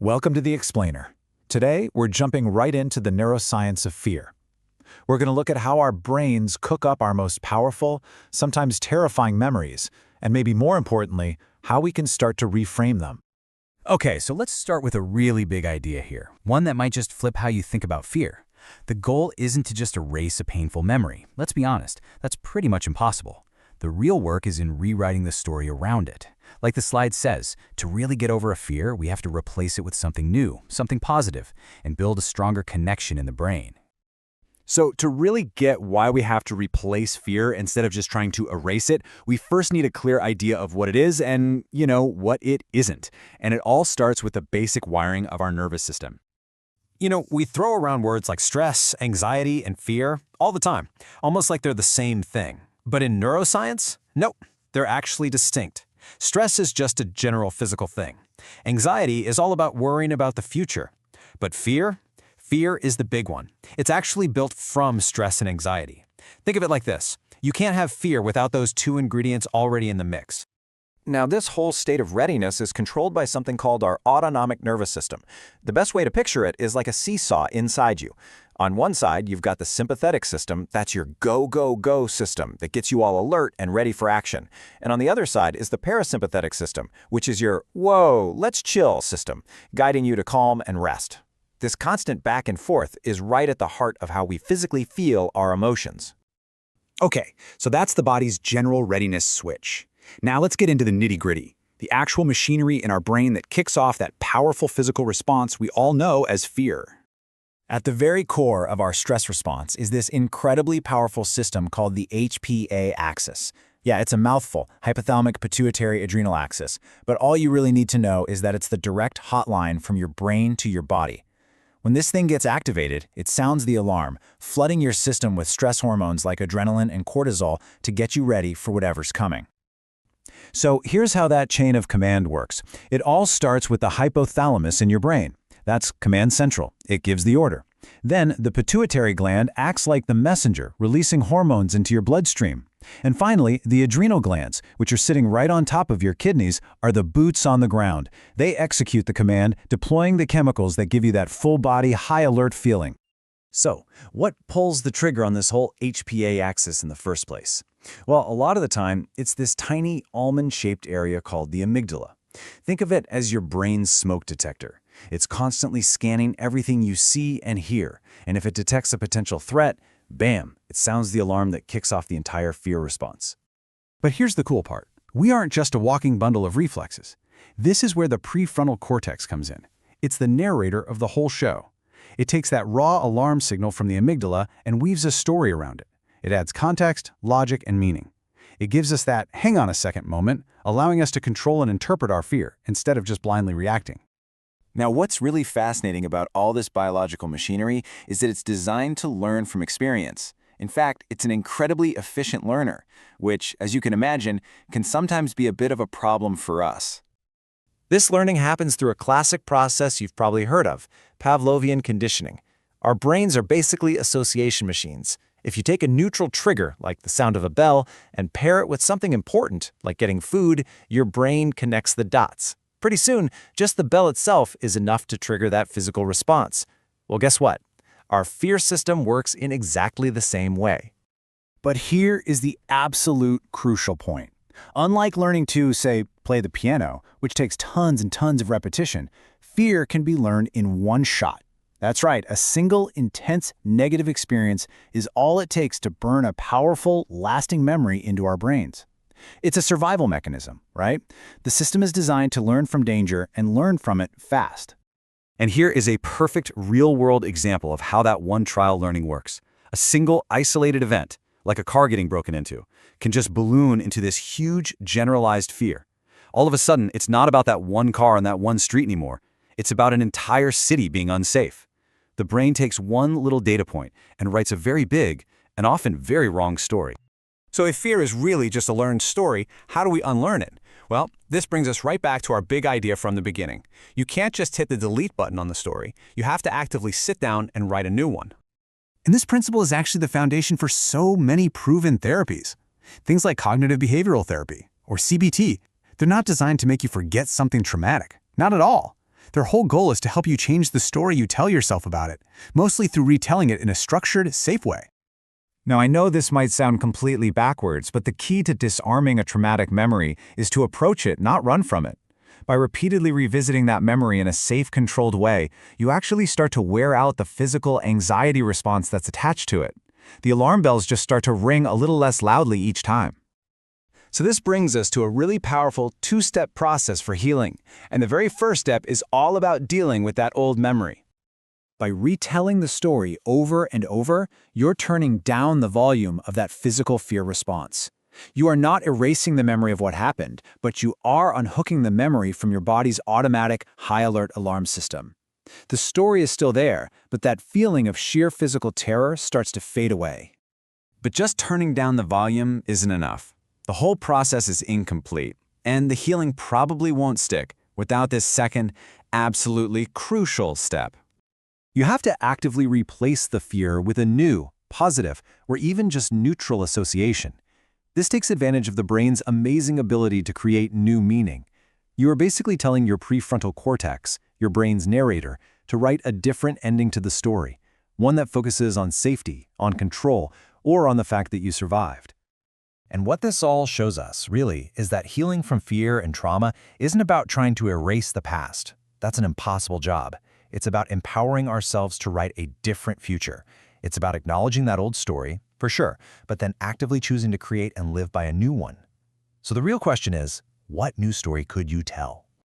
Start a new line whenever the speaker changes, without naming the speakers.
Welcome to The Explainer. Today, we're jumping right into the neuroscience of fear. We're going to look at how our brains cook up our most powerful, sometimes terrifying memories, and maybe more importantly, how we can start to reframe them.
Okay, so let's start with a really big idea here, one that might just flip how you think about fear. The goal isn't to just erase a painful memory. Let's be honest, that's pretty much impossible. The real work is in rewriting the story around it. Like the slide says, to really get over a fear, we have to replace it with something new, something positive, and build a stronger connection in the brain.
So to really get why we have to replace fear instead of just trying to erase it, we first need a clear idea of what it is and, what it isn't. And it all starts with the basic wiring of our nervous system. We throw around words like stress, anxiety, and fear all the time, almost like they're the same thing. But in neuroscience, nope, they're actually distinct. Stress is just a general physical thing. Anxiety is all about worrying about the future. But fear is the big one. It's actually built from stress and anxiety. Think of it like this. You can't have fear without those two ingredients already in the mix.
Now, this whole state of readiness is controlled by something called our autonomic nervous system. The best way to picture it is like a seesaw inside you. On one side, you've got the sympathetic system. That's your go, go, go system that gets you all alert and ready for action. And on the other side is the parasympathetic system, which is your whoa, let's chill system, guiding you to calm and rest. This constant back and forth is right at the heart of how we physically feel our emotions.
Okay, so that's the body's general readiness switch. Now let's get into the nitty-gritty, the actual machinery in our brain that kicks off that powerful physical response we all know as fear.
At the very core of our stress response is this incredibly powerful system called the HPA axis. Yeah, it's a mouthful, hypothalamic pituitary adrenal axis, but all you really need to know is that it's the direct hotline from your brain to your body. When this thing gets activated, it sounds the alarm, flooding your system with stress hormones like adrenaline and cortisol to get you ready for whatever's coming. So here's how that chain of command works. It all starts with the hypothalamus in your brain. That's command central. It gives the order. Then the pituitary gland acts like the messenger, releasing hormones into your bloodstream. And finally, the adrenal glands, which are sitting right on top of your kidneys, are the boots on the ground. They execute the command, deploying the chemicals that give you that full-body, high-alert feeling.
So, what pulls the trigger on this whole HPA axis in the first place? Well, a lot of the time, it's this tiny almond-shaped area called the amygdala. Think of it as your brain's smoke detector. It's constantly scanning everything you see and hear, and if it detects a potential threat, bam, it sounds the alarm that kicks off the entire fear response.
But here's the cool part. We aren't just a walking bundle of reflexes. This is where the prefrontal cortex comes in. It's the narrator of the whole show. It takes that raw alarm signal from the amygdala and weaves a story around it. It adds context, logic, and meaning. It gives us that hang on a second moment, allowing us to control and interpret our fear instead of just blindly reacting.
Now, what's really fascinating about all this biological machinery is that it's designed to learn from experience. In fact, it's an incredibly efficient learner, which, as you can imagine, can sometimes be a bit of a problem for us.
This learning happens through a classic process you've probably heard of, Pavlovian conditioning. Our brains are basically association machines. If you take a neutral trigger, like the sound of a bell, and pair it with something important, like getting food, your brain connects the dots. Pretty soon, just the bell itself is enough to trigger that physical response. Well, guess what? Our fear system works in exactly the same way.
But here is the absolute crucial point. Unlike learning to, say, play the piano, which takes tons and tons of repetition, fear can be learned in one shot. That's right, a single, intense, negative experience is all it takes to burn a powerful, lasting memory into our brains. It's a survival mechanism, right? The system is designed to learn from danger and learn from it fast.
And here is a perfect real-world example of how that one-trial learning works. A single, isolated event, like a car getting broken into, can just balloon into this huge, generalized fear. All of a sudden, it's not about that one car on that one street anymore. It's about an entire city being unsafe. The brain takes one little data point and writes a very big and often very wrong story.
So if fear is really just a learned story, how do we unlearn it? Well, this brings us right back to our big idea from the beginning. You can't just hit the delete button on the story. You have to actively sit down and write a new one. And this principle is actually the foundation for so many proven therapies. Things like cognitive behavioral therapy, or CBT, they're not designed to make you forget something traumatic. Not at all. Their whole goal is to help you change the story you tell yourself about it, mostly through retelling it in a structured, safe way.
Now, I know this might sound completely backwards, but the key to disarming a traumatic memory is to approach it, not run from it. By repeatedly revisiting that memory in a safe, controlled way, you actually start to wear out the physical anxiety response that's attached to it. The alarm bells just start to ring a little less loudly each time.
So this brings us to a really powerful two-step process for healing. And the very first step is all about dealing with that old memory. By retelling the story over and over, you're turning down the volume of that physical fear response. You are not erasing the memory of what happened, but you are unhooking the memory from your body's automatic high-alert alarm system. The story is still there, but that feeling of sheer physical terror starts to fade away.
But just turning down the volume isn't enough. The whole process is incomplete, and the healing probably won't stick without this second, absolutely crucial step. You have to actively replace the fear with a new, positive, or even just neutral association. This takes advantage of the brain's amazing ability to create new meaning. You are basically telling your prefrontal cortex, your brain's narrator, to write a different ending to the story, one that focuses on safety, on control, or on the fact that you survived.
And what this all shows us, really, is that healing from fear and trauma isn't about trying to erase the past. That's an impossible job. It's about empowering ourselves to write a different future. It's about acknowledging that old story, for sure, but then actively choosing to create and live by a new one. So the real question is, what new story could you tell?